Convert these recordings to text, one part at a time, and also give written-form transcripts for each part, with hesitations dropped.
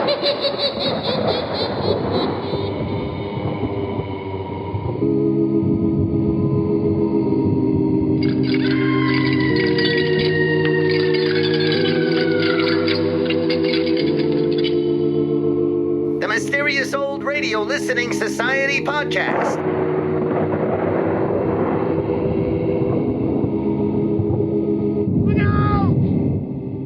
The Mysterious Old Radio Listening Society podcast.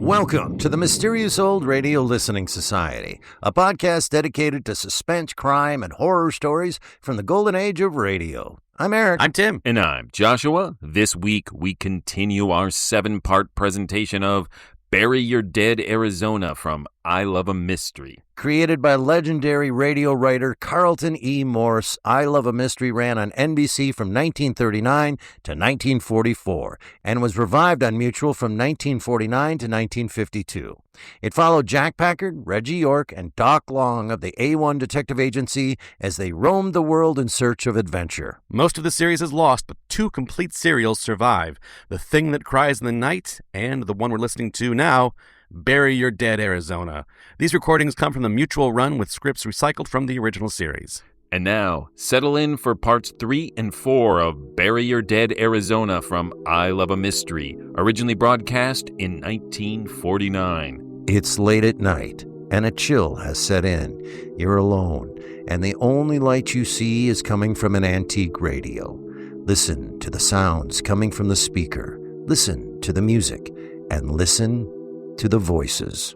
Welcome to the Mysterious Old Radio Listening Society, a podcast dedicated to suspense, crime, and horror stories from the golden age of radio. I'm Eric. I'm Tim. And I'm Joshua. This week, we continue our 7-part presentation of Bury Your Dead, Arizona from I Love a Mystery. Created by legendary radio writer Carlton E. Morse, I Love a Mystery ran on NBC from 1939 to 1944 and was revived on Mutual from 1949 to 1952. It followed Jack Packard, Reggie York, and Doc Long of the A1 Detective Agency as they roamed the world in search of adventure. Most of the series is lost, but 2 complete serials survive. The Thing That Cries in the Night and the one we're listening to now, Bury Your Dead, Arizona. These recordings come from the Mutual run with scripts recycled from the original series. And now, settle in for parts 3 and 4 of Bury Your Dead, Arizona from I Love a Mystery, originally broadcast in 1949. It's late at night, and a chill has set in. You're alone, and the only light you see is coming from an antique radio. Listen to the sounds coming from the speaker. Listen to the music, and listen to the voices.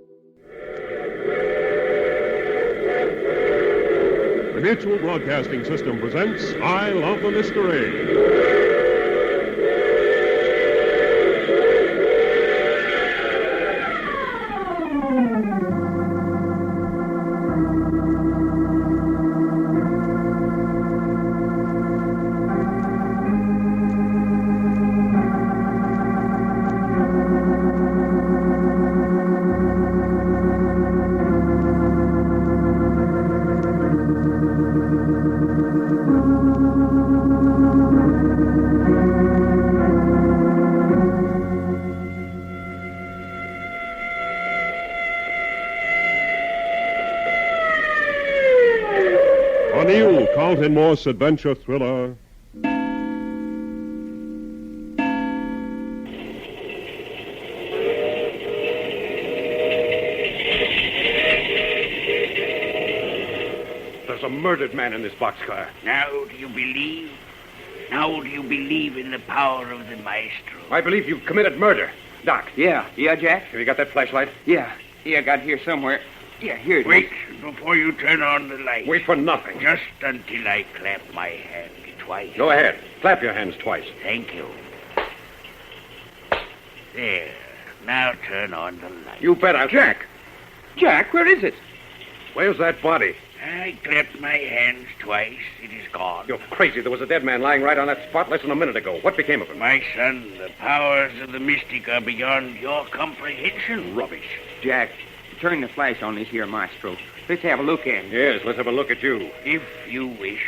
The Mutual Broadcasting System presents I Love the Mystery. A new Carlton Morse adventure thriller, There's a murdered man in this boxcar. Now do you believe? Now do you believe in the power of the Maestro? I believe you've committed murder. Doc. Yeah, Jack? Have you got that flashlight? Yeah, I got it here somewhere. Yeah, here it is. Wait before you turn on the light. Wait for nothing. Just until I clap my hand twice. Go ahead. Clap your hands twice. Thank you. There. Now turn on the light. You bet I'll... Jack, where is it? Where's that body? I clapped my hands twice. It is gone. You're crazy. There was a dead man lying right on that spot less than a minute ago. What became of him? My son, the powers of the mystic are beyond your comprehension. Rubbish. Jack, turn the flash on this here Maestro. Let's have a look at him. Yes, let's have a look at you. If you wish.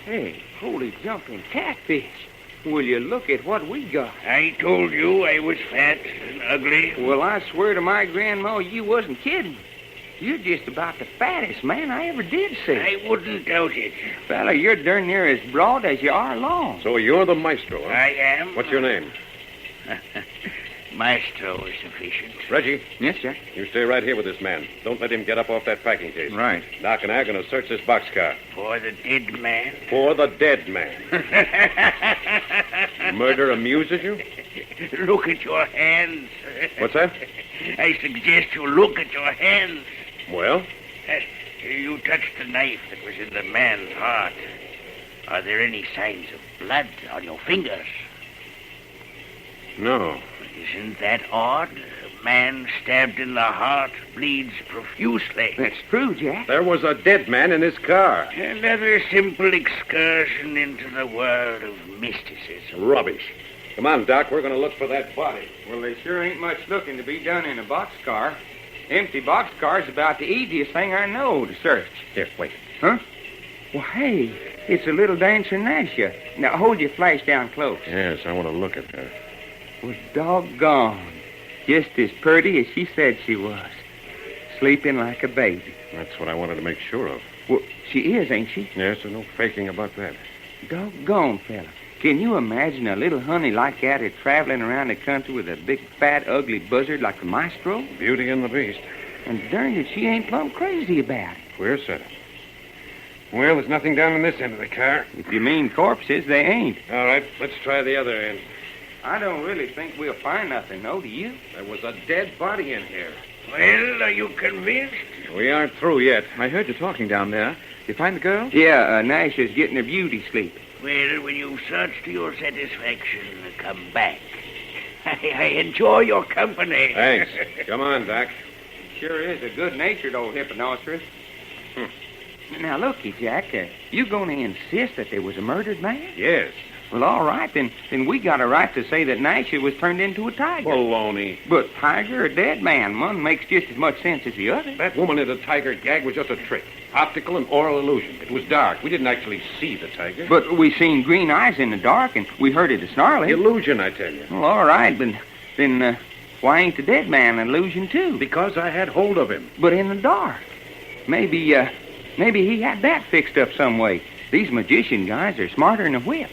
Hey, holy jumping catfish. Will you look at what we got? I told you I was fat and ugly. Well, I swear to my grandma you wasn't kidding. You're just about the fattest man I ever did see. I wouldn't doubt it. Fella, you're darn near as broad as you are long. So you're the Maestro, huh? I am. What's your name? Maestro is sufficient. Reggie. Yes, sir. You stay right here with this man. Don't let him get up off that packing case. Right. Doc and I are going to search this boxcar. For the dead man? For the dead man. Murder amuses you? Look at your hands. What's that? I suggest you look at your hands. Well? You touched the knife that was in the man's heart. Are there any signs of blood on your fingers? No. Isn't that odd? A man stabbed in the heart bleeds profusely. That's true, Jack. There was a dead man in his car. Another simple excursion into the world of mysticism. Rubbish. Come on, Doc. We're going to look for that body. Well, there sure ain't much looking to be done in a boxcar. Empty boxcar's about the easiest thing I know to search. Here, wait. Huh? Well, hey, it's a little dancer Nasha. Now, hold your flash down close. Yes, I want to look at her. Was doggone. Just as pretty as she said she was. sleeping like a baby. That's what I wanted to make sure of. Well, she is, ain't she? Yes, there's no faking about that. Doggone, fella. Can you imagine a little honey like that traveling around the country with a big, fat, ugly buzzard like the Maestro? Beauty and the Beast. And darn it, she ain't plumb crazy about it. Queer setup. Well, there's nothing down in this end of the car. If you mean corpses, they ain't. All right, let's try the other end. I don't really think we'll find nothing, no, do you? There was a dead body in here. Well, are you convinced? We aren't through yet. I heard you talking down there. You find the girl? Yeah, Nash is getting her beauty sleep. Well, when you search to your satisfaction, come back. I enjoy your company. Thanks. Come on, Doc. Sure is a good-natured old hipponocerous. Now, looky, Jack, you going to insist that there was a murdered man? Yes. Well, all right, then we got a right to say that Nash was turned into a tiger. Baloney. But tiger or dead man, one makes just as much sense as the other. That woman in the tiger gag was just a trick. Optical and oral illusion. It was dark. We didn't actually see the tiger. But we seen green eyes in the dark, and we heard it snarling. Illusion, I tell you. Well, all right, but then why ain't the dead man an illusion, too? Because I had hold of him. But in the dark. Maybe he had that fixed up some way. These magician guys are smarter than a whip.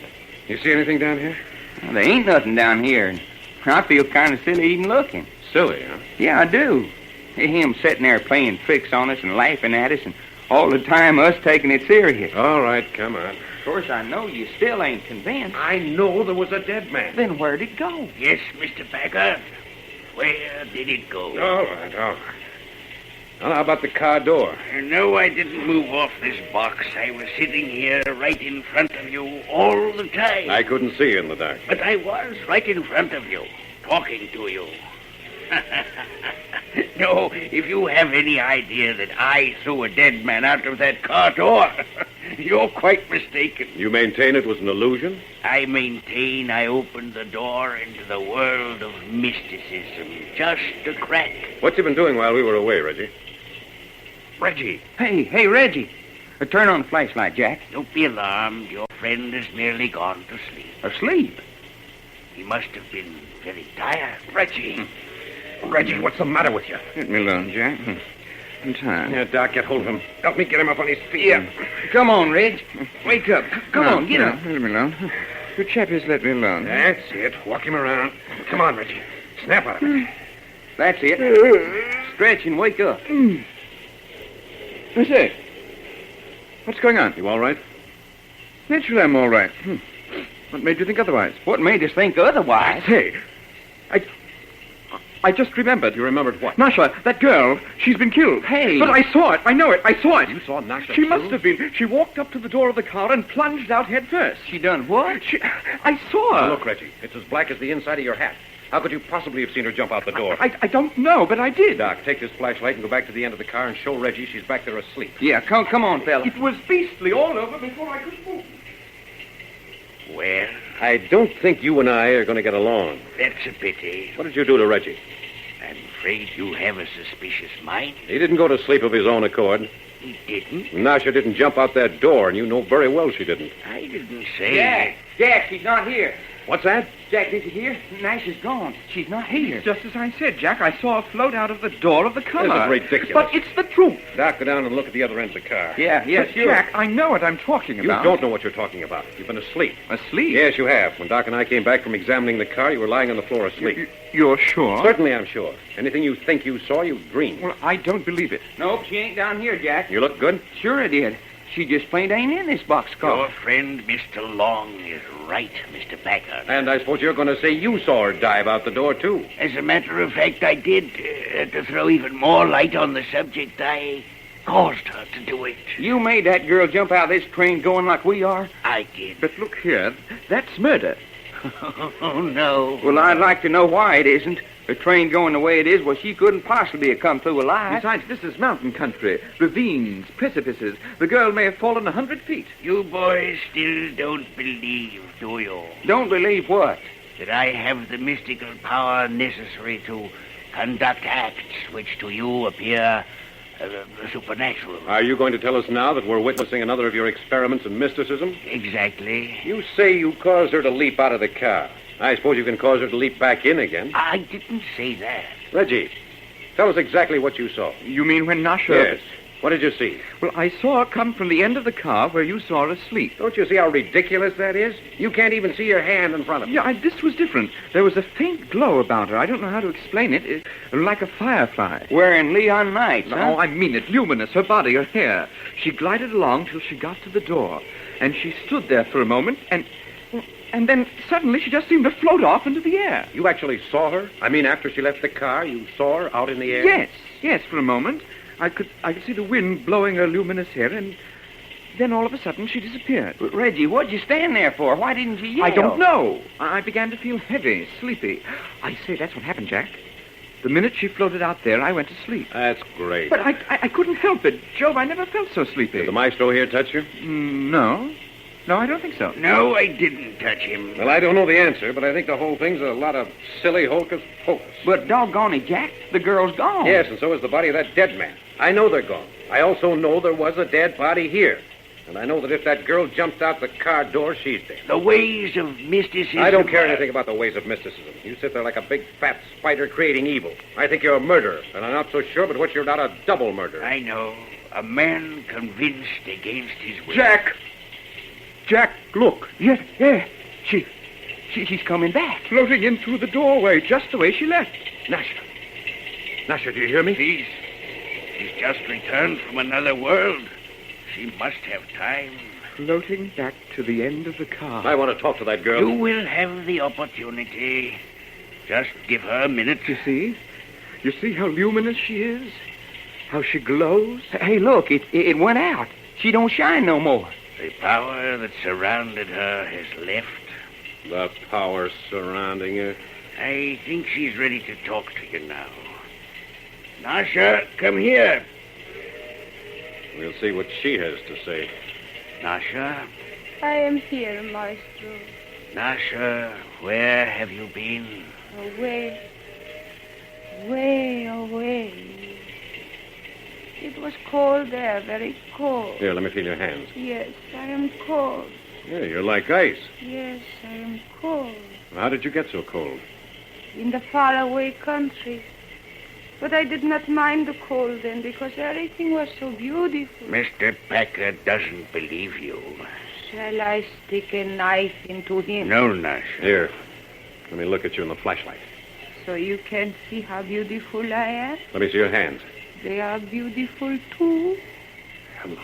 You see anything down here? Well, there ain't nothing down here, and I feel kind of silly even looking. Silly, huh? Yeah, I do. Him sitting there playing tricks on us and laughing at us, and all the time us taking it serious. All right, come on. Of course, I know you still ain't convinced. I know there was a dead man. Then where'd it go? Yes, Mr. Packard. Where did it go? All right. Well, how about the car door? No, I didn't move off this box. I was sitting here right in front of you all the time. I couldn't see you in the dark. But I was right in front of you, talking to you. No, if you have any idea that I threw a dead man out of that car door, you're quite mistaken. You maintain it was an illusion? I maintain I opened the door into the world of mysticism, just a crack. What you been doing while we were away, Reggie? Reggie. Hey, Reggie. Turn on the flashlight, Jack. Don't be alarmed. Your friend has merely gone to sleep. Asleep? He must have been very tired. Reggie, what's the matter with you? Let me alone, Jack. I'm tired. Yeah, Doc, get hold of him. Help me get him up on his feet. Yeah. Come on, Reg. Wake up. Come on, get up. Let me alone. You chappies, let me alone. That's it. Walk him around. Come on, Reggie. Snap out of it. That's it. Stretch and wake up. I say, what's going on? You all right? Naturally, I'm all right. What made you think otherwise? What made us think otherwise? Say, I just remembered. You remembered what? Nasha, that girl, she's been killed. Hey. But I saw it. I know it. I saw it. You saw Nasha She must killed? have been. She walked up to the door of the car and plunged out head first. She done what? I saw her. Now, look, Reggie, it's as black as the inside of your hat. How could you possibly have seen her jump out the door? I don't know, but I did. Doc, take this flashlight and go back to the end of the car and show Reggie she's back there asleep. Yeah, come on, fella. It was beastly all over before I could move. Well, I don't think you and I are going to get along. that's a pity. What did you do to Reggie? I'm afraid you have a suspicious mind. He didn't go to sleep of his own accord. He didn't. Nasha didn't jump out that door, and you know very well she didn't. I didn't say... Jack, she's not here. What's that? Jack, did you hear? Nash is gone. She's not here. Just as I said, Jack, I saw her float out of the door of the car. This is ridiculous. But it's the truth. Doc, go down and look at the other end of the car. Yeah, But, sure. Jack, I know what I'm talking You about. don't know what you're talking about. You've been asleep. Asleep? Yes, you have. When Doc and I came back from examining the car, you were lying on the floor asleep. You're sure? Certainly, I'm sure. Anything you think you saw, you dreamed. Well, I don't believe it. Nope, she ain't down here, Jack. You look good? Sure I did. She just plain ain't in this boxcar. Your friend, Mr. Long, is right, Mr. Packard. And I suppose you're going to say you saw her dive out the door, too. As a matter of fact, I did. To throw even more light on the subject, I caused her to do it. You made that girl jump out of this train going like we are? I did. But look here, that's murder. Oh, no. Well, I'd like to know why it isn't. The train going the way it is, well, she couldn't possibly have come through alive. Besides, this is mountain country. Ravines, precipices. The girl may have fallen 100 feet. You boys still don't believe, do you? Don't believe what? That I have the mystical power necessary to conduct acts which to you appear supernatural. Are you going to tell us now that we're witnessing another of your experiments in mysticism? Exactly. You say you caused her to leap out of the car. I suppose you can cause her to leap back in again. I didn't say that. Reggie, Tell us exactly what you saw. You mean when Nasha... Yes. What did you see? Well, I saw her come from the end of the car where you saw her asleep. Don't you see how ridiculous that is? You can't even see your hand in front of you. Yeah, this was different. There was a faint glow about her. I don't know how to explain it. It like a firefly. Wearing Leon Knights, No, huh? I mean it. Luminous. Her body, her hair. She glided along till she got to the door. And she stood there for a moment, and then suddenly she just seemed to float off into the air. You actually saw her? I mean, after she left the car, you saw her out in the air? Yes, for a moment. I could see the wind blowing her luminous hair, and then all of a sudden she disappeared. But Reggie, what'd you stand there for? Why didn't you yell? I don't know. I began to feel heavy, sleepy. I say, that's what happened, Jack. The minute she floated out there, I went to sleep. That's great. But I couldn't help it. Jove, I never felt so sleepy. Did the Maestro here touch you? No. No, I don't think so. No, I didn't touch him. Well, I don't know the answer, but I think the whole thing's a lot of silly hocus-pocus. But doggone it, Jack, the girl's gone. Yes, and so is the body of that dead man. I know they're gone. I also know there was a dead body here. And I know that if that girl jumped out the car door, she's dead. The ways of mysticism... I don't care anything about the ways of mysticism. You sit there like a big, fat spider creating evil. I think you're a murderer, and I'm not so sure but what you're not a double murderer. I know. A man convinced against his will. Jack, look. Yeah. She's coming back. Floating in through the doorway, just the way she left. Nasha, do you hear me? She's just returned from another world. She must have time. Floating back to the end of the car. I want to talk to that girl. You will have the opportunity. Just give her a minute. You see? You see how luminous she is? How she glows? Hey, look, it went out. She don't shine no more. The power that surrounded her has left. The power surrounding her. I think she's ready to talk to you now. Nasha, come here. We'll see what she has to say. Nasha? I am here, Maestro. Nasha, where have you been? Away. Way away. It was cold there, very cold. Here, let me feel your hands. Yes, I am cold. Yeah, you're like ice. Yes, I am cold. How did you get so cold? In the faraway country. But I did not mind the cold then because everything was so beautiful. Mr. Packer doesn't believe you. Shall I stick a knife into him? No, Nasha. Here, let me look at you in the flashlight. So you can see how beautiful I am? Let me see your hands. They are beautiful too. Hello.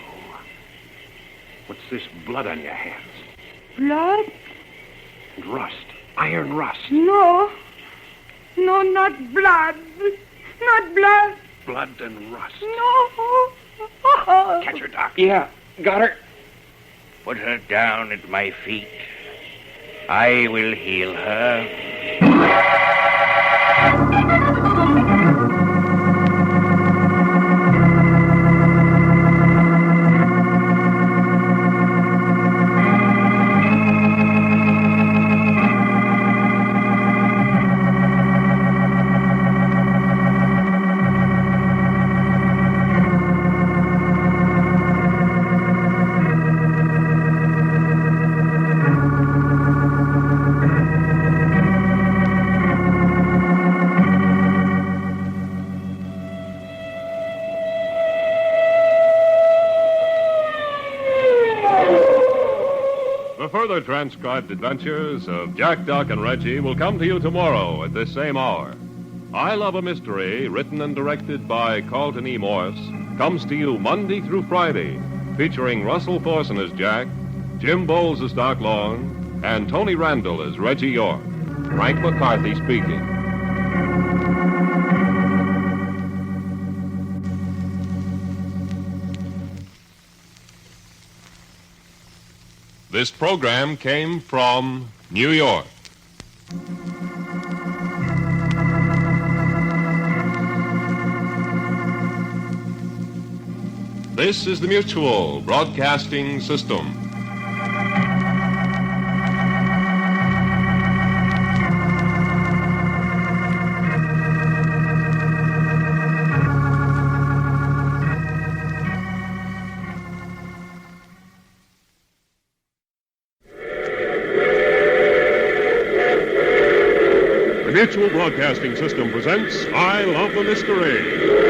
What's this blood on your hands? Blood? And rust. Iron rust. No. No, not blood. Not blood. Blood and rust. No. Catch her, Doc. Yeah, got her. Put her down at my feet. I will heal her. Further transcribed adventures of Jack, Doc, and Reggie will come to you tomorrow at this same hour. I Love a Mystery, written and directed by Carlton E. Morse, comes to you Monday through Friday, featuring Russell Thorson as Jack, Jim Bowles as Doc Long, and Tony Randall as Reggie York. Frank McCarthy speaking. This program came from New York. This is the Mutual Broadcasting System. The Mutual National Broadcasting System presents I Love the Mystery.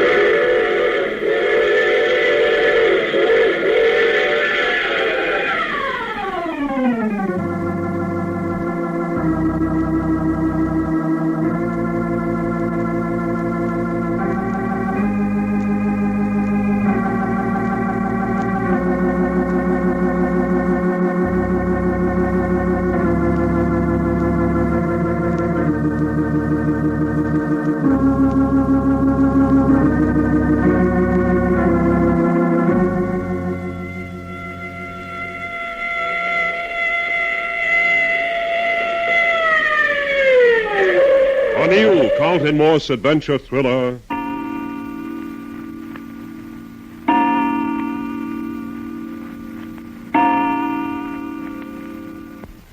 A new Carlton Morse adventure thriller.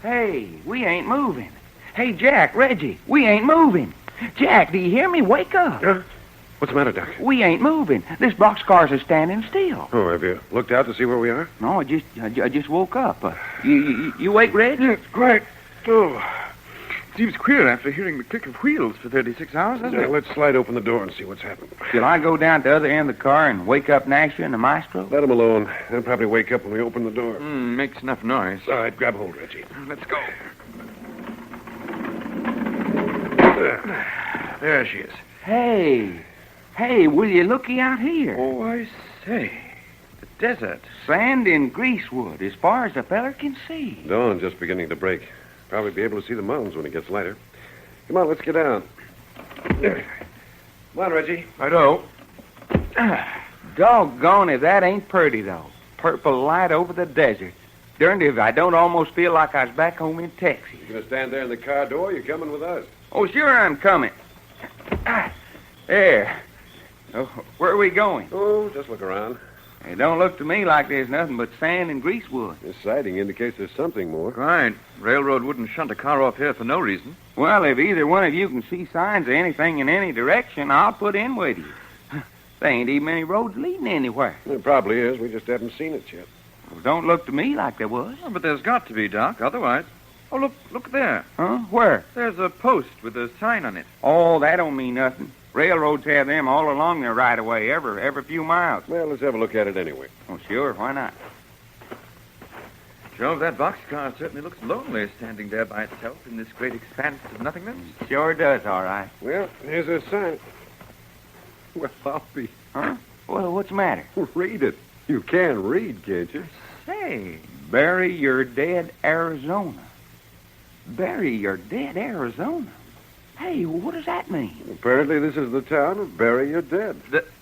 Hey, we ain't moving. Hey, Jack, Reggie, we ain't moving. Jack, do you hear me? Wake up. What's the matter, Doc? We ain't moving. This boxcars is standing still. Oh, have you looked out to see where we are? No, I just woke up. You wake, Reg? Yes, quite. Oh, seems queer after hearing the click of wheels for 36 hours, doesn't it? Let's slide open the door and see what's happened. Shall I go down to the other end of the car and wake up Nasha and the Maestro? Let him alone. They'll probably wake up when we open the door. Makes enough noise. All right, grab hold, Reggie. Let's go. There she is. Hey, will you looky out here? Oh, I say. The desert. Sand and greasewood, as far as a feller can see. Dawn's just beginning to break. Probably be able to see the mountains when it gets lighter. Come on, let's get down. Come on, Reggie. Righto. Doggone if that ain't pretty, though. Purple light over the desert. Darned if I don't almost feel like I was back home in Texas. You gonna stand there in the car door? You're coming with us. Oh, sure I'm coming. There. Oh, where are we going? Oh, just look around. It don't look to me like there's nothing but sand and greasewood. This sighting indicates there's something more. Right. Railroad wouldn't shunt a car off here for no reason. Well, if either one of you can see signs of anything in any direction, I'll put in with you. There ain't even any roads leading anywhere. It probably is. We just haven't seen it yet. Well, don't look to me like there was. Oh, but there's got to be, Doc. Otherwise. Oh, look there. Huh? Where? There's a post with a sign on it. Oh, that don't mean nothing. Railroads have them all along their right-of-way, every few miles. Well, let's have a look at it anyway. Oh, sure, why not? Jove, that boxcar certainly looks lonely standing there by itself in this great expanse of nothingness. Sure does, all right. Well, here's a sign. Well, I'll be... Huh? Well, what's the matter? Read it. You can read, can't you? Say, bury your dead Arizona. Bury your dead Arizona? Hey, what does that mean? Apparently this is the town of Bury Your Dead.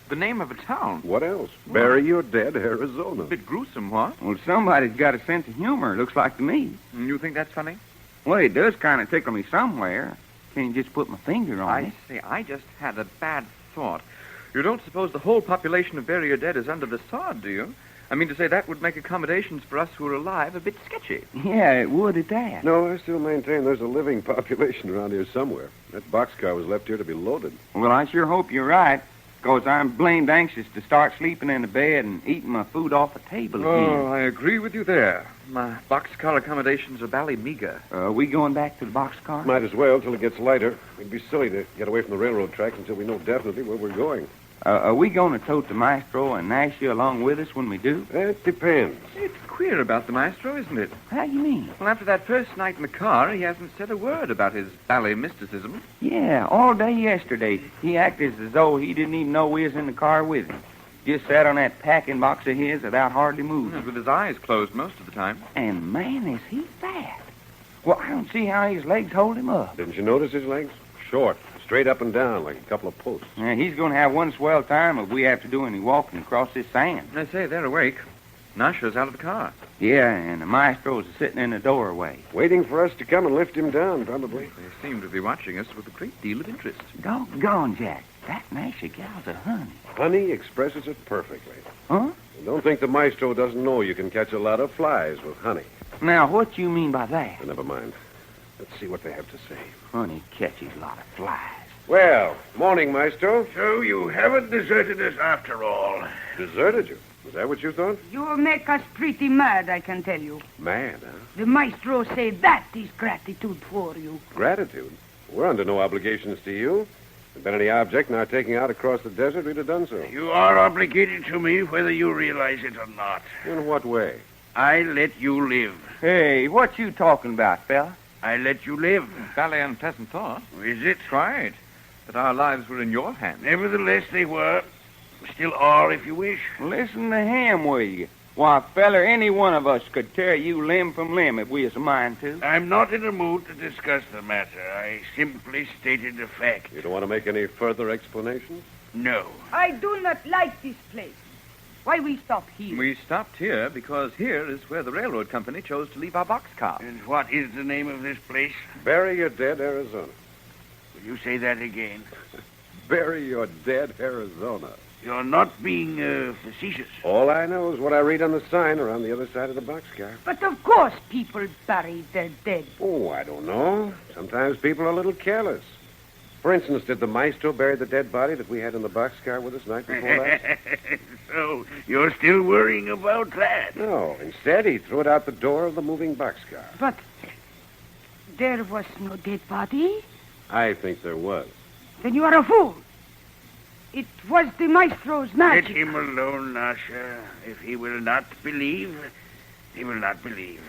The name of a town? What else? Bury Your Dead, Arizona. A bit gruesome, what? Well, somebody's got a sense of humor, it looks like to me. You think that's funny? Well, it does kind of tickle me somewhere. Can't just put my finger on it. I say, I just had a bad thought. You don't suppose the whole population of Bury Your Dead is under the sod, do you? I mean to say that would make accommodations for us who are alive a bit sketchy. Yeah, it would at that. No, I still maintain there's a living population around here somewhere. That boxcar was left here to be loaded. Well, I sure hope you're right, because I'm blamed anxious to start sleeping in the bed and eating my food off a table again. Oh, I agree with you there. My boxcar accommodations are bally meager. Are we going back to the boxcar? Might as well till it gets lighter. It'd be silly to get away from the railroad tracks until we know definitely where we're going. Are we going to tote the Maestro and Nasha along with us when we do? That depends. It's queer about the Maestro, isn't it? How you mean? Well, after that first night in the car, he hasn't said a word about his ballet mysticism. Yeah, all day yesterday, he acted as though he didn't even know we was in the car with him. Just sat on that packing box of his without hardly moving. With his eyes closed most of the time. And, man, is he fat. Well, I don't see how his legs hold him up. Didn't you notice his legs? Short, straight up and down like a couple of posts. He's going to have one swell time if we have to do any walking across this sand. I say, they're awake. Nasha's out of the car. Yeah, and the Maestro's sitting in the doorway. Waiting for us to come and lift him down, probably. They seem to be watching us with a great deal of interest. Doggone, Jack. That Nasha gal's a honey. Honey expresses it perfectly. Huh? Don't think the Maestro doesn't know you can catch a lot of flies with honey. Now, what you mean by that? Never mind. Let's see what they have to say. Honey catches a lot of flies. Well, morning, Maestro. So you haven't deserted us after all. Deserted you? Was that what you thought? You make us pretty mad, I can tell you. Mad, huh? The Maestro say that is gratitude for you. Gratitude? We're under no obligations to you. If there'd been any object in our taking out across the desert, we'd have done so. You are obligated to me whether you realize it or not. In what way? I let you live. Hey, what you talking about, fella? I let you live. Fairly unpleasant thought. Is it? Right. That our lives were in your hands. Nevertheless, they were. Still are, if you wish. Listen to him, will you? Why, feller, any one of us could tear you limb from limb if we was a mind to. I'm not in a mood to discuss the matter. I simply stated a fact. You don't want to make any further explanations? No. I do not like this place. Why we stop here? We stopped here because here is where the railroad company chose to leave our boxcar. And what is the name of this place? Bury Your Dead, Arizona. Will you say that again? Bury Your Dead, Arizona. You're not being facetious. All I know is what I read on the sign around the other side of the boxcar. But of course people bury their dead. Oh, I don't know. Sometimes people are a little careless. For instance, did the Maestro bury the dead body that we had in the boxcar with us night before last? So, you're still worrying about that? No. Instead, he threw it out the door of the moving boxcar. But there was no dead body? I think there was. Then you are a fool. It was the Maestro's magic. Let him alone, Nasha. If he will not believe, he will not believe.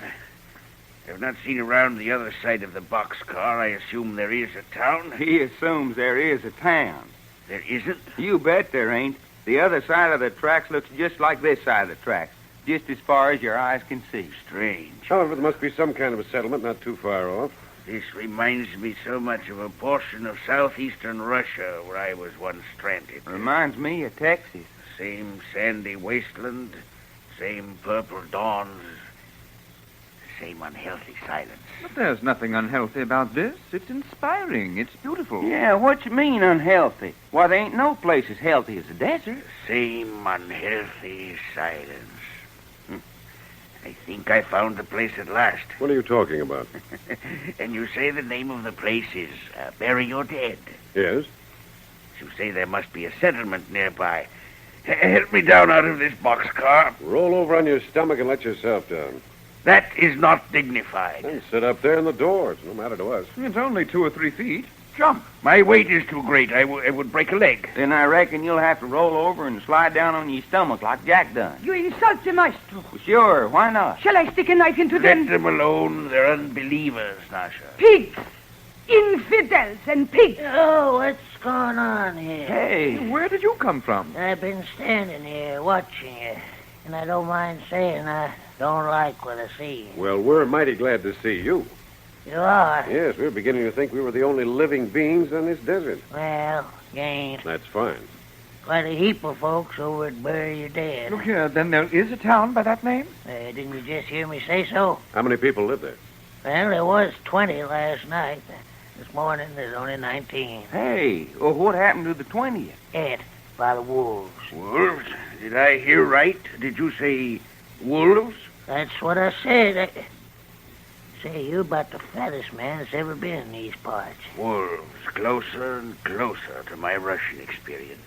I've not seen around the other side of the boxcar. I assume there is a town. He assumes there is a town. There isn't? You bet there ain't. The other side of the tracks looks just like this side of the tracks, just as far as your eyes can see. Strange. However, there must be some kind of a settlement not too far off. This reminds me so much of a portion of southeastern Russia where I was once stranded. Reminds me of Texas. Same sandy wasteland, same purple dawns, same unhealthy silence. But there's nothing unhealthy about this. It's inspiring. It's beautiful. Yeah, what you mean unhealthy? Why, there ain't no place as healthy as the desert. Same unhealthy silence. I think I found the place at last. What are you talking about? And you say the name of the place is Bury Your Dead. Yes? You say there must be a settlement nearby. Help me down out of this boxcar. Roll over on your stomach and let yourself down. That is not dignified. And sit up there in the door. It's no matter to us. It's only 2 or 3 feet. Jump. My weight is too great. I would break a leg. Then I reckon you'll have to roll over and slide down on your stomach like Jack done. You insult the Maestro. Well, sure, why not? Shall I stick a knife into Let them? them alone. They're unbelievers, Nasha. Pigs! Infidels and pigs! Oh, what's going on here? Hey, Where did you come from? I've been standing here watching you, and I don't mind saying I don't like what I see. Well, we're mighty glad to see you. You are? Yes, we're beginning to think we were the only living beings on this desert. Well, you ain't. That's fine. Quite a heap of folks over at Bury Your Dead. Look here, then there is a town by that name? Didn't you just hear me say so? How many people live there? Well, there was 20 last night. This morning, there's only 19. hey, well, what happened to the 20th? Ate by the wolves. Wolves? Did I hear right? Did you say wolves? That's what I said. Say, you're about the fattest man that's ever been in these parts. Wolves. Closer and closer to my Russian experience.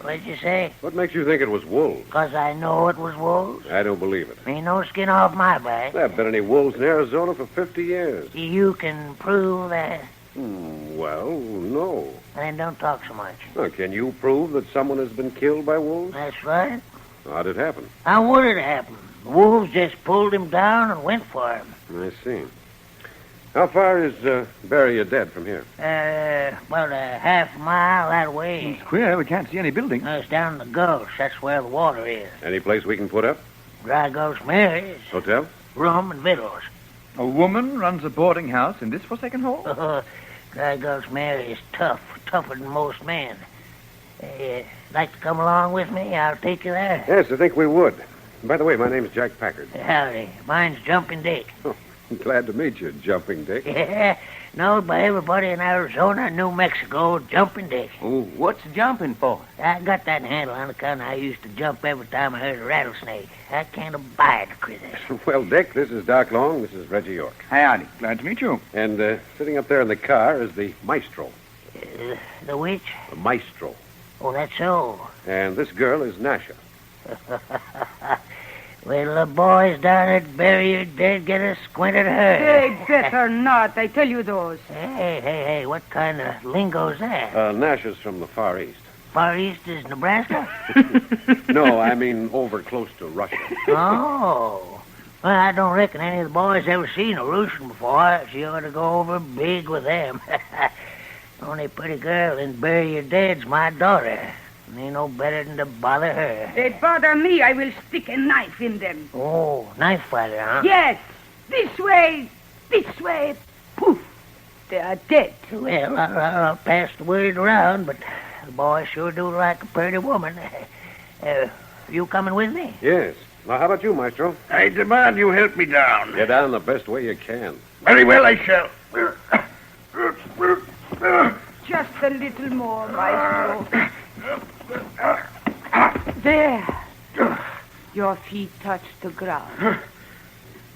What'd you say? What makes you think it was wolves? 'Cause I know it was wolves? I don't believe it. Ain't no skin off my back. There haven't been any wolves in Arizona for 50 years. You can prove that? Well, no. Then don't talk so much. Now, can you prove that someone has been killed by wolves? That's right. How'd it happen? How would it happen? The wolves just pulled him down and went for him. I see. How far is Bury Your Dead from here? About a half mile that way. It's queer. We can't see any building. It's down in the Gulch. That's where the water is. Any place we can put up? Dry Gulch Mary's. Hotel? Room and victuals. A woman runs a boarding house in this forsaken hole? Dry Gulch Mary is tougher than most men. Like to come along with me? I'll take you there. Yes, I think we would. By the way, my name's Jack Packard. Howdy. Mine's Jumping Dick. Glad to meet you, Jumping Dick. Yeah, known by everybody in Arizona and New Mexico, Jumping Dick. Oh, what's jumping for? I got that handle on account I used to jump every time I heard a rattlesnake. I can't abide the critters. Well, Dick, this is Doc Long. This is Reggie York. Howdy. Glad to meet you. And sitting up there in the car is the Maestro. The which? The Maestro. Oh, that's so. And this girl is Nasha. Well, the boys down at Bury Your Dead get a squint at her. They better not, I tell you those. Hey, what kind of lingo's that? Nash's from the Far East. Far East is Nebraska? No, I mean over close to Russia. Oh. Well, I don't reckon any of the boys ever seen a Russian before. She ought to go over big with them. Only pretty girl in Bury Your Dead's my daughter. And ain't no better than to bother her. They bother me, I will stick a knife in them. Oh, knife fighter, huh? Yes. This way. Poof. They are dead. Well, I'll pass the word around, but the boys sure do like a pretty woman. You coming with me? Yes. Now, how about you, Maestro? I demand you help me down. Get down the best way you can. Very well, I shall. Just a little more, Maestro. There. Your feet touch the ground.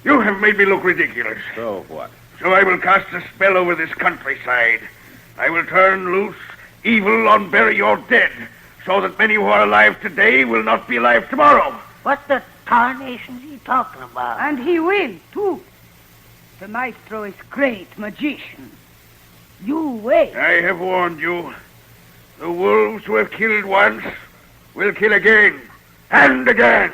You have made me look ridiculous. So what? So I will cast a spell over this countryside. I will turn loose evil on Bury Your Dead, so that many who are alive today will not be alive tomorrow. What the tarnation's he talking about? And he will, too. The Maestro is great magician. You wait. I have warned you. The wolves who have killed once will kill again and again.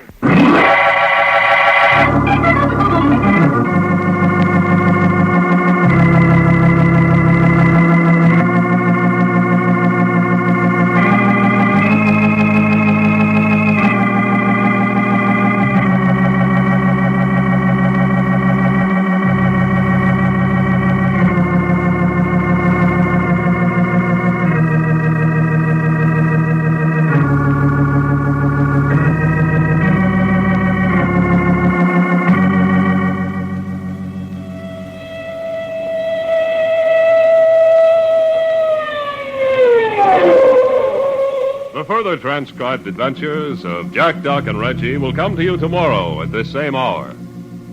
Further transcribed adventures of Jack, Doc, and Reggie will come to you tomorrow at this same hour.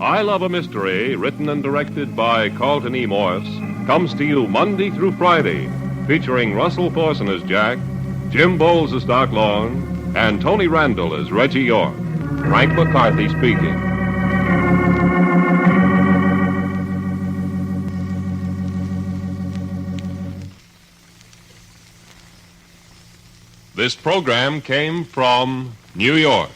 I Love a Mystery, written and directed by Carlton E. Morse, comes to you Monday through Friday, featuring Russell Thorson as Jack, Jim Bowles as Doc Long, and Tony Randall as Reggie York. Frank McCarthy speaking. This program came from New York.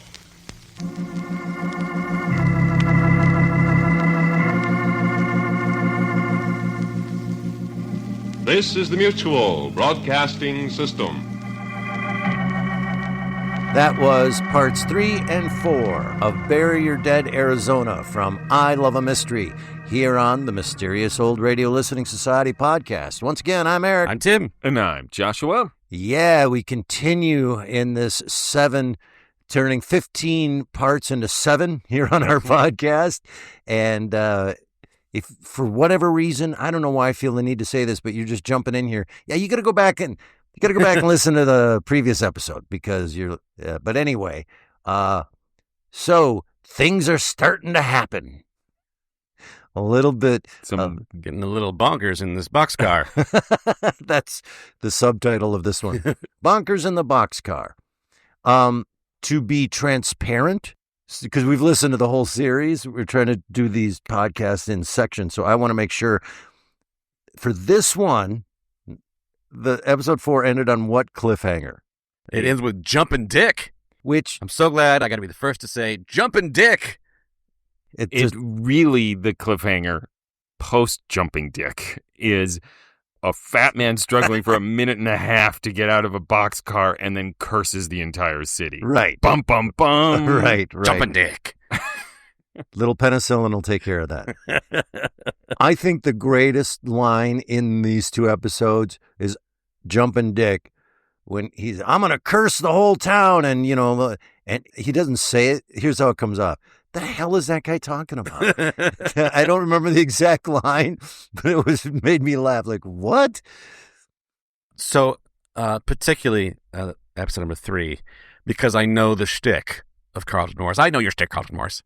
This is the Mutual Broadcasting System. That was parts 3 and 4 of Bury Your Dead, Arizona from I Love a Mystery here on the Mysterious Old Radio Listening Society podcast. Once again, I'm Eric. I'm Tim. And I'm Joshua. Yeah, we continue in this 7, turning 15 parts into 7 here on our podcast. And if for whatever reason, I don't know why I feel the need to say this, but you're just jumping in here. Yeah, you got to go back and listen to the previous episode because but anyway, so things are starting to happen. A little bit. Getting a little bonkers in this boxcar. That's the subtitle of this one. Bonkers in the boxcar. To be transparent, because we've listened to the whole series, we're trying to do these podcasts in sections. So I want to make sure for this one, the episode 4 ended on what cliffhanger? It ends with Jumpin' Dick. Which I'm so glad I got to be the first to say Jumpin' Dick. It's really the cliffhanger post-Jumping Dick is a fat man struggling for a minute and a half to get out of a boxcar and then curses the entire city. Right. Bum, bum, bum. Right. Jumping Dick. Little penicillin will take care of that. I think the greatest line in these 2 episodes is Jumpin' Dick when I'm going to curse the whole town. And, and he doesn't say it. Here's how it comes off. The hell is that guy talking about? I don't remember the exact line, but it made me laugh. Like, what? So, particularly episode number 3, because I know the shtick of Carlton Morse. I know your shtick, Carlton Morse.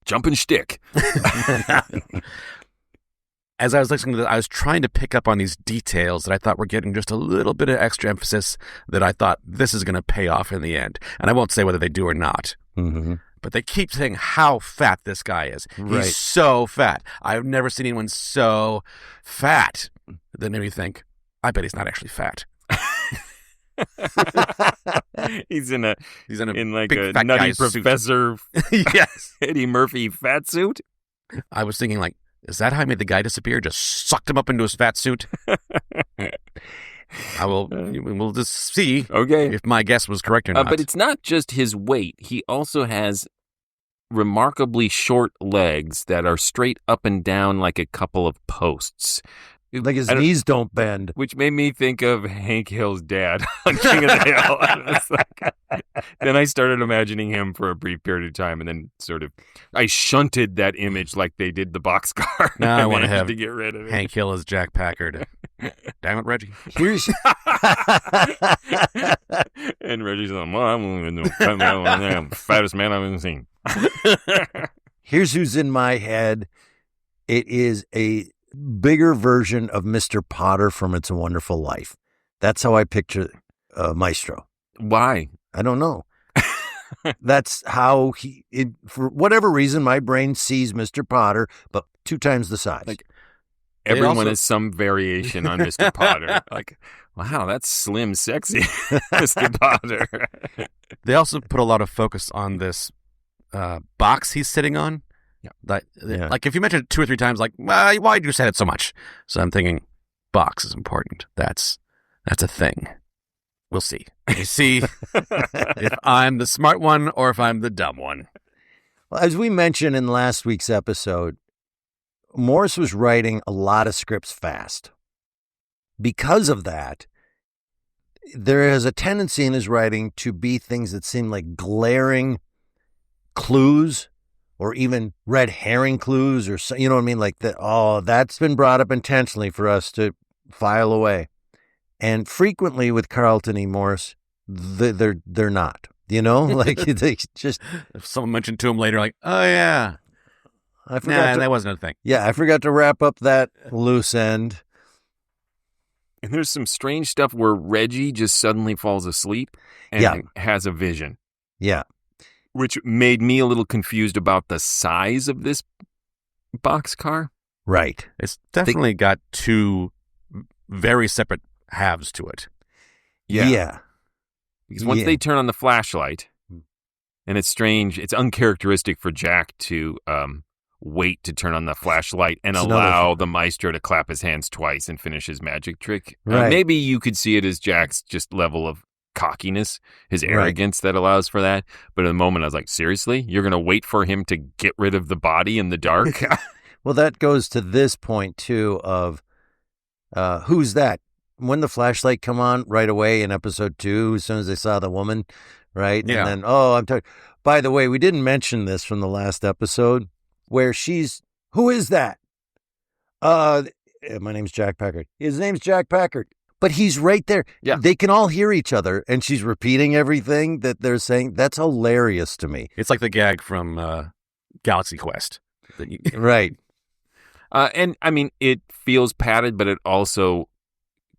Jumpin' shtick. As I was listening to this, I was trying to pick up on these details that I thought were getting just a little bit of extra emphasis that I thought this is going to pay off in the end. And I won't say whether they do or not. Mm-hmm. But they keep saying how fat this guy is. Right. He's so fat. I've never seen anyone so fat. Then you think, I bet he's not actually fat. He's in like big a fat Nutty guy's suit. Professor Yes. Eddie Murphy fat suit. I was thinking, like, is that how he made the guy disappear? Just sucked him up into his fat suit? We'll just see if my guess was correct or not. But it's not just his weight. He also has remarkably short legs that are straight up and down like a couple of posts. Like his knees don't bend. Which made me think of Hank Hill's dad on King of the Hill. Then I started imagining him for a brief period of time, and then I shunted that image like they did the boxcar. Now I want to have to get rid of it. Hank Hill as Jack Packard. Damn it, Reggie. And Reggie's like, well, I'm the fattest man I've ever seen. Here's who's in my head. It is a bigger version of Mr. Potter from It's a Wonderful Life. That's how I picture Maestro. Why? I don't know. That's how for whatever reason, my brain sees Mr. Potter, but 2 times the size. Like everyone is some variation on Mr. Potter. Like, wow, that's slim, sexy, Mr. Potter. They also put a lot of focus on this box he's sitting on. Yeah. Like if you mention it 2 or 3 times, like, why did you say it so much? So I'm thinking, box is important. That's a thing. We'll see. You see if I'm the smart one or if I'm the dumb one. Well, as we mentioned in last week's episode, Morris was writing a lot of scripts fast. Because of that, there is a tendency in his writing to be things that seem like glaring clues or even red herring clues or, you know what I mean? Like that. Oh, that's been brought up intentionally for us to file away. And frequently with Carlton E. Morris, they're not, you know, like they just. If someone mentioned to him later, like, oh yeah, I forgot that wasn't a thing. Yeah, I forgot to wrap up that loose end. And there's some strange stuff where Reggie just suddenly falls asleep and has a vision. Yeah. Which made me a little confused about the size of this boxcar. Right. It's definitely got 2 very separate halves to it. Yeah. Because once they turn on the flashlight, and it's strange, it's uncharacteristic for Jack to wait to turn on the flashlight and allow the Maestro to clap his hands twice and finish his magic trick. Right. Maybe you could see it as Jack's just level of cockiness, his arrogance that allows for that. But in the moment, I was like, seriously? You're going to wait for him to get rid of the body in the dark? Well, that goes to this point, too, of who's that? When the flashlight come on right away in episode 2, as soon as they saw the woman, right? Yeah. And then, I'm talking. By the way, we didn't mention this from the last episode where who is that? My name's Jack Packard. His name's Jack Packard. But he's right there. Yeah. They can all hear each other, and she's repeating everything that they're saying. That's hilarious to me. It's like the gag from Galaxy Quest. Right. And, I mean, it feels padded, but it also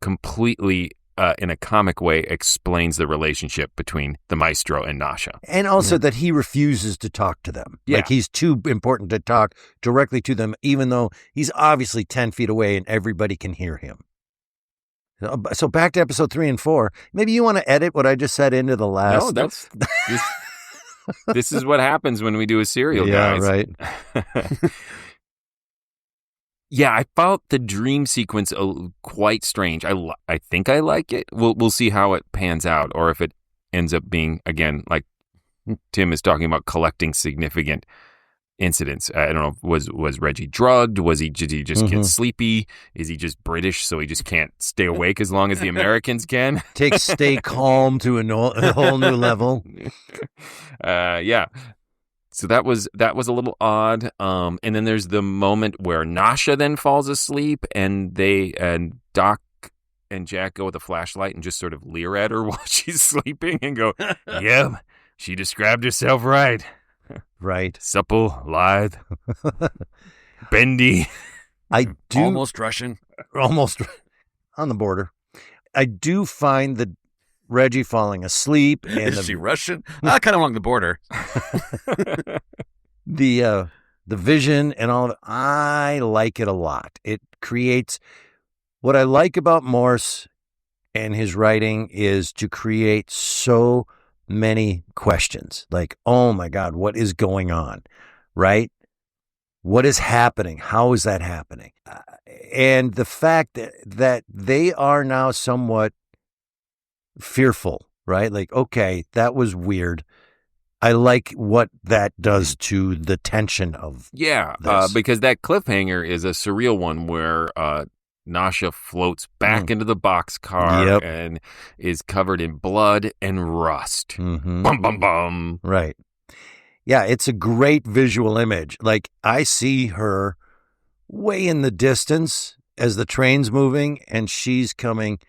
completely, in a comic way, explains the relationship between the Maestro and Nasha. And also that he refuses to talk to them. Yeah. Like he's too important to talk directly to them, even though he's obviously 10 feet away and everybody can hear him. So back to episode 3 and 4. Maybe you want to edit what I just said into the last. No, this is what happens when we do a serial, guys. Right. Yeah, I felt the dream sequence quite strange. I think I like it. We'll see how it pans out, or if it ends up being, again, like Tim is talking about, collecting significant incidents. I don't know. Was Reggie drugged? Did he just get sleepy? Is he just British, so he just can't stay awake as long as the Americans can? Take stay calm to a whole new level. Yeah. So that was a little odd. And then there's the moment where Nasha then falls asleep, and Doc and Jack go with a flashlight and just sort of leer at her while she's sleeping and go, "Yeah, she described herself right. Right. Supple, lithe, bendy." I do almost Russian. Almost on the border. I do find the Reggie falling asleep. And Is she Russian? Kind of along the border. The vision and all of it, I like it a lot. It creates what I like about Morse and his writing is to create so many questions. Like, oh my God, what is going on? Right? What is happening? How is that happening? And the fact that they are now somewhat fearful, right? Like, okay, that was weird. I like what that does to the tension of this. Because that cliffhanger is a surreal one where Nasha floats back into the boxcar and is covered in blood and rust. Mm-hmm. Bum, bum, bum. Right. Yeah, it's a great visual image. Like, I see her way in the distance as the train's moving, and she's coming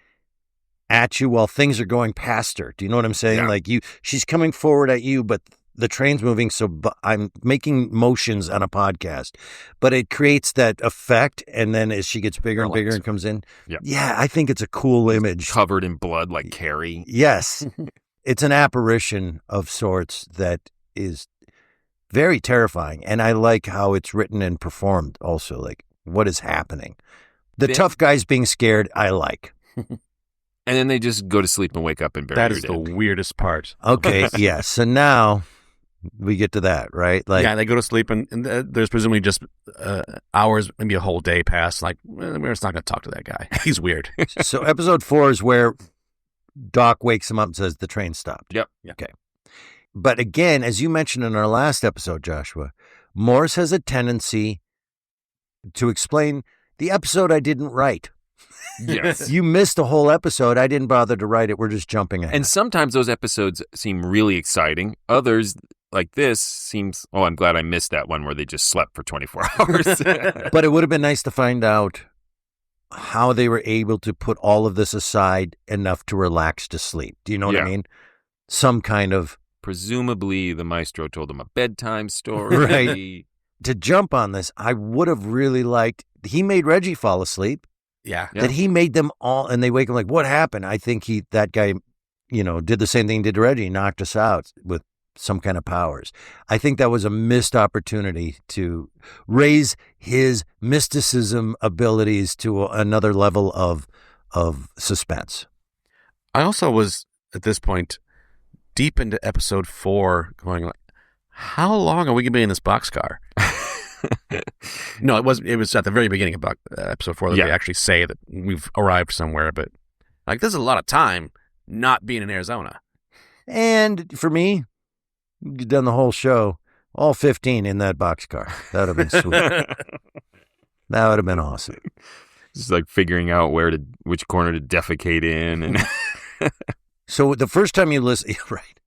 at you while things are going past her. Do you know what I'm saying? Yeah. Like, she's coming forward at you, but the train's moving, so I'm making motions on a podcast. But it creates that effect, and then as she gets bigger and bigger and comes in, I think it's a cool image. Covered in blood like Carrie. Yes. It's an apparition of sorts that is very terrifying, and I like how it's written and performed also, like what is happening. The tough guys being scared, I like. And then they just go to sleep and wake up and bury That their is dead. the weirdest part. Okay, yeah. So now we get to that, right? Like, yeah, they go to sleep, and there's presumably just hours, maybe a whole day pass. Like, we're just not going to talk to that guy. He's weird. So episode 4 is where Doc wakes him up and says the train stopped. Yep. Okay. But again, as you mentioned in our last episode, Joshua, Morse has a tendency to explain the episode I didn't write. Yes. You missed a whole episode. I didn't bother to write it. We're just jumping ahead. And sometimes those episodes seem really exciting. Others, like this, seems, oh, I'm glad I missed that one where they just slept for 24 hours. But it would have been nice to find out how they were able to put all of this aside enough to relax to sleep. Do you know what I mean? Some kind of... Presumably, the maestro told them a bedtime story. Right. To jump on this, I would have really liked... He made Reggie fall asleep. Yeah. That he made them all... And they wake up like, what happened? I think that guy, did the same thing he did to Reggie. He knocked us out with some kind of powers. I think that was a missed opportunity to raise his mysticism abilities to another level of suspense. I also was, at this point, deep into episode 4, going like, how long are we going to be in this boxcar? No, it was at the very beginning of episode 4 that they actually say that we've arrived somewhere, but like, this is a lot of time not being in Arizona. And for me, you've done the whole show, all 15 in that boxcar. That would have been sweet. That would have been awesome. Just like figuring out which corner to defecate in. And So the first time you listen, right,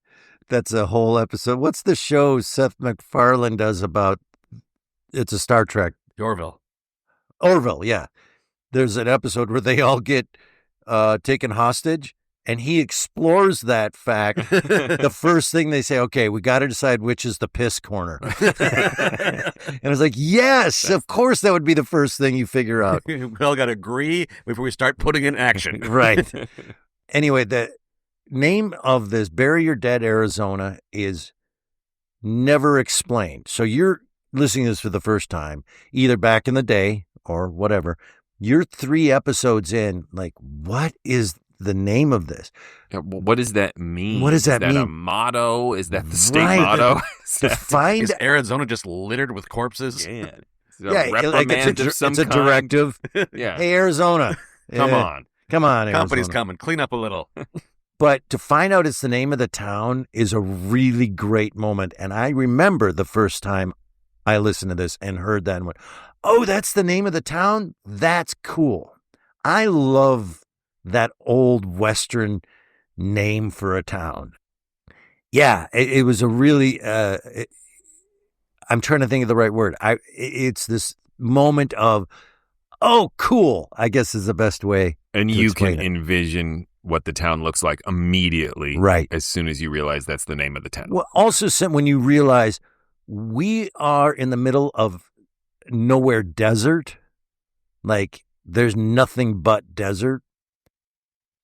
that's a whole episode. What's the show Seth MacFarlane does about, it's a Star Trek. Orville, yeah. There's an episode where they all get taken hostage, and he explores that fact. The first thing they say, okay, we got to decide which is the piss corner. And I was like, yes, of course that would be the first thing you figure out. we all got to agree before we start putting in action. Right. Anyway, the name of this, Bury Your Dead, Arizona, is never explained. So you're listening to this for the first time, either back in the day or whatever. You're 3 episodes in, like, what is the name of this? What does that mean? What does that mean? Is that a motto? Is that the state motto? Is Arizona just littered with corpses? Yeah. It's a directive. Yeah. Hey, Arizona. Come on, Arizona. Company's coming. Clean up a little. But to find out it's the name of the town is a really great moment. And I remember the first time I listened to this and heard that and went, oh, that's the name of the town? That's cool. I love that old Western name for a town. Yeah, it was a really, I'm trying to think of the right word. It's this moment of, oh, cool, I guess is the best way. And you can envision what the town looks like immediately. Right. As soon as you realize that's the name of the town. Well, also when you realize we are in the middle of nowhere desert, like there's nothing but desert.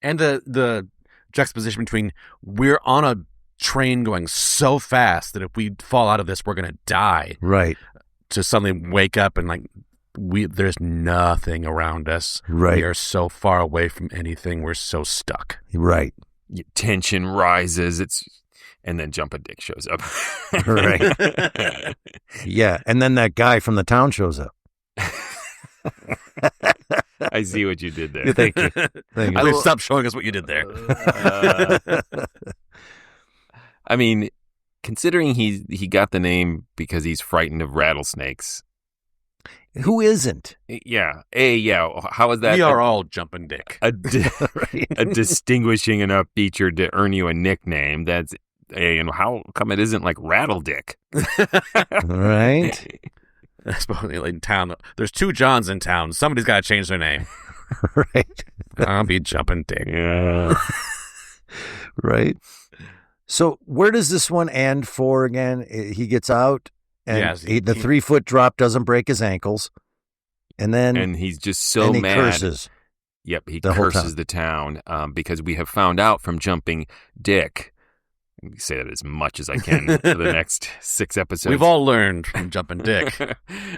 And the juxtaposition between we're on a train going so fast that if we fall out of this, we're going to die. Right. To suddenly wake up and like, there's nothing around us. Right. We are so far away from anything. We're so stuck. Right. Tension rises. And then Jumpin' Dick shows up. Right. Yeah. And then that guy from the town shows up. I see what you did there. Thank you. Thank you. At least stop showing us what you did there. I mean, considering he got the name because he's frightened of rattlesnakes. Who isn't? Yeah. How is that? We are all Jumpin' Dick. A distinguishing enough feature to earn you a nickname. That's and how come it isn't like Rattle Dick? Right. That's probably in town. There's 2 Johns in town. Somebody's got to change their name. Right. I'll be Jumpin' Dick. Yeah. Right. So where does this one end for again? He gets out, and the 3-foot drop doesn't break his ankles, and he's just so he mad. Curses. Yep, he the curses the town because we have found out from Jumping Dick. Let me say that as much as I can for the next 6 episodes. We've all learned from Jumpin' Dick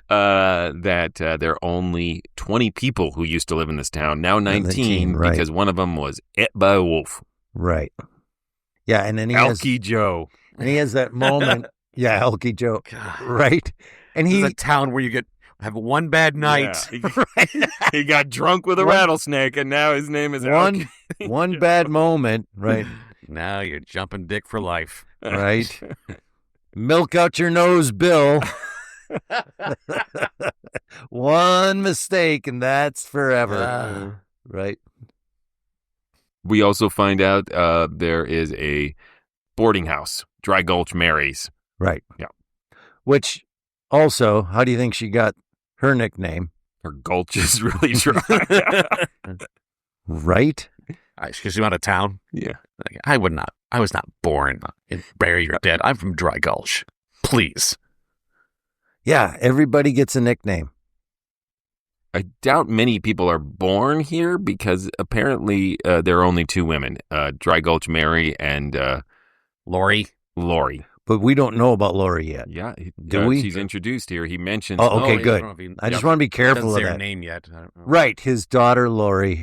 that there are only 20 people who used to live in this town. Now 19, right. because one of them was ate by a wolf. Right. Yeah, and then Elky Joe. And he has that moment. Yeah, Elky Joe. God. Right. And this is a town where you have one bad night. Yeah. He got drunk with a rattlesnake, and now his name is Elky. One bad moment. Right. Now you're Jumpin' Dick for life. Right. Milk out your nose, Bill. One mistake, and that's forever. Right. We also find out there is a boarding house, Dry Gulch Mary's. Right. Yeah. Which also, how do you think she got her nickname? Her gulch is really dry. Right? Because she's out of town. Yeah. I was not born in Bury Your Dead. I'm from Dry Gulch. Please. Yeah, everybody gets a nickname. I doubt many people are born here because apparently there are only 2 women, Dry Gulch Mary and Lori. But we don't know about Lori yet. Yeah. Do we? She's introduced here. He mentions. Oh, okay, good. I just want to be careful of say that. her name yet. Right. His daughter, Lori,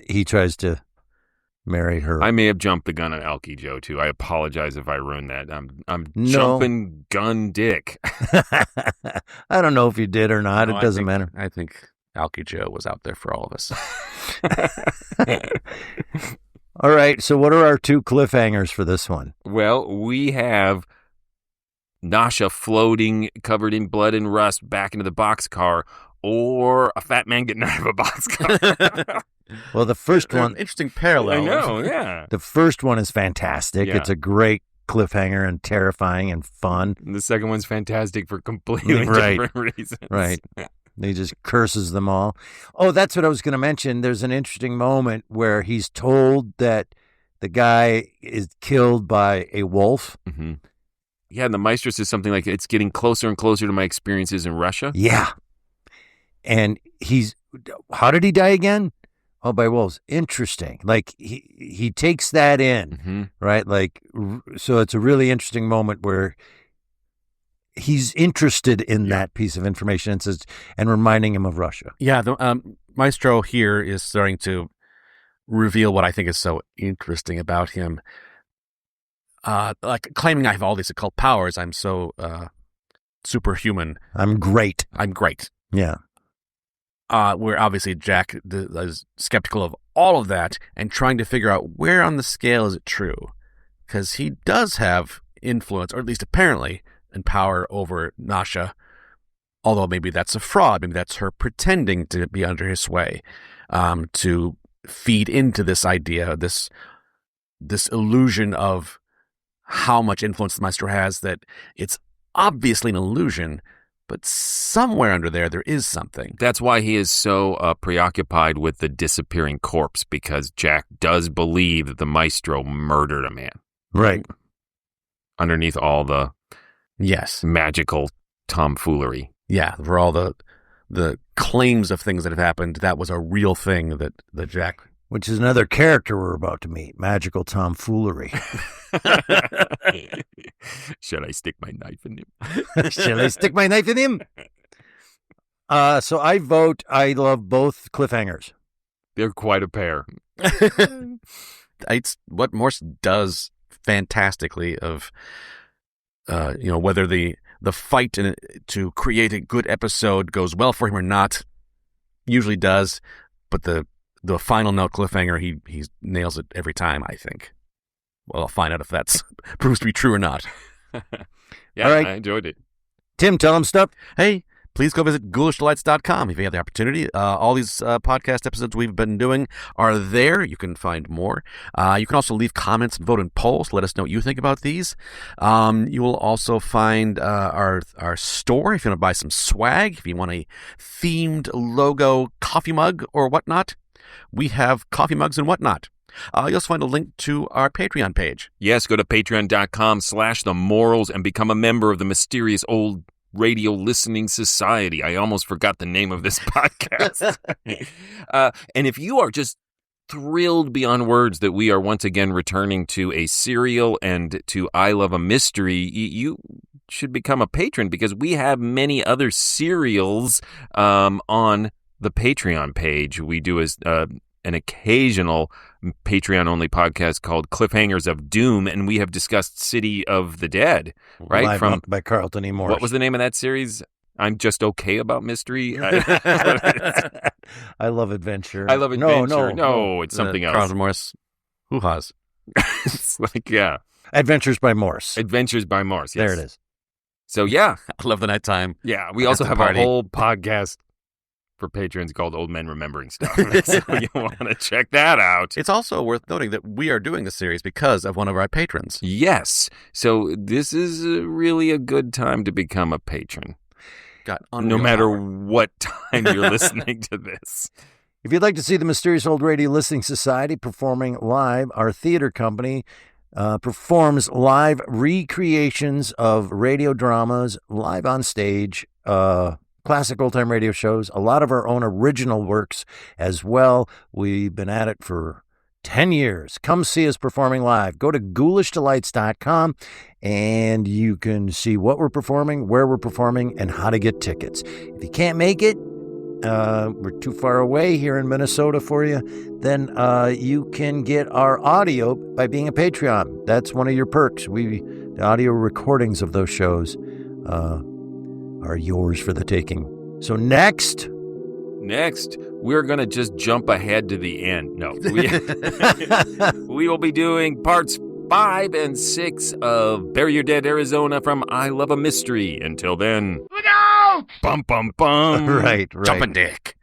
he tries to marry her. I may have jumped the gun on Elky Joe, too. I apologize if I ruined that. I'm jumping gun Dick. I don't know if you did or not. No, it doesn't matter. I think Elky Joe was out there for all of us. All right. So what are our 2 cliffhangers for this one? Well, we have Nasha floating, covered in blood and rust, back into the boxcar, or a fat man getting out of a boxcar. Well, the first one... Interesting parallel. I know, yeah. The first one is fantastic. Yeah. It's a great cliffhanger and terrifying and fun. And the second one's fantastic for completely different reasons. Right. He just curses them all. Oh, that's what I was going to mention. There's an interesting moment where he's told that the guy is killed by a wolf. Mm-hmm. Yeah, and the Maestro says something like, it's getting closer and closer to my experiences in Russia. Yeah. And how did he die again? Oh, by wolves. Interesting. Like, he takes that in, right? Like, so it's a really interesting moment where he's interested in that piece of information and reminding him of Russia. Yeah, the Maestro here is starting to reveal what I think is so interesting about him. Like claiming I have all these occult powers, I'm so superhuman. I'm great. Yeah. Where obviously Jack is skeptical of all of that and trying to figure out where on the scale is it true. Because he does have influence, or at least apparently, and power over Nasha, although maybe that's a fraud. Maybe that's her pretending to be under his sway, to feed into this idea, this illusion of how much influence the Maestro has, that it's obviously an illusion, but somewhere under there is something. That's why he is so preoccupied with the disappearing corpse, because Jack does believe that the Maestro murdered a man. Right. Underneath all the magical tomfoolery. Yeah, for all the claims of things that have happened, that was a real thing that Jack which is another character we're about to meet, Magical Tomfoolery. Shall I stick my knife in him? Shall I stick my knife in him? So I vote I love both cliffhangers. They're quite a pair. It's what Morse does fantastically of, whether the fight to create a good episode goes well for him or not, usually does, but the final note cliffhanger, he nails it every time, I think. Well, I'll find out if that's proves to be true or not. Yeah, all right. I enjoyed it. Tim, tell him stuff. Hey, please go visit ghoulishdelights.com if you have the opportunity. All these podcast episodes we've been doing are there. You can find more. You can also leave comments and vote in polls. Let us know what you think about these. You will also find our store if you want to buy some swag, if you want a themed logo coffee mug or whatnot. We have coffee mugs and whatnot. You'll also find a link to our Patreon page. Yes, go to patreon.com/themorals and become a member of the mysterious old Radio Listening Society. I almost forgot the name of this podcast. And if you are just thrilled beyond words that we are once again returning to a serial and to I Love a Mystery, you should become a patron because we have many other serials on the Patreon page. We do an occasional Patreon-only podcast called Cliffhangers of Doom, and we have discussed City of the Dead, right? Live by Carlton E. Morris. What was the name of that series? I'm Just Okay About Mystery. I Love Adventure. I Love Adventure. No, it's something else. Carlton Morris. Hoo-ha's. It's like, yeah. Adventures by Morse. Adventures by Morse, yes. There it is. So, yeah. I love the nighttime. Yeah, we also have a whole podcast for patrons called Old Men Remembering Stuff. So you want to check that out. It's also worth noting that we are doing the series because of one of our patrons. Yes. So this is really a good time to become a patron. No matter what time you're listening to this. If you'd like to see the Mysterious Old Radio Listening Society performing live, our theater company performs live recreations of radio dramas live on stage, classic old-time radio shows, a lot of our own original works as well. We've been at it for 10 years. Come see us performing live. Go to ghoulishdelights.com and you can see what we're performing, where we're performing, and how to get tickets. If you can't make it, we're too far away here in Minnesota for you, then you can get our audio by being a Patreon. That's one of your perks. The audio recordings of those shows are yours for the taking. So next, we're going to just jump ahead to the end. No, we will be doing parts 5 and 6 of Bury Your Dead, Arizona from I Love a Mystery. Until then, Look out! Bum, bum, bum. Right. Jumping Dick.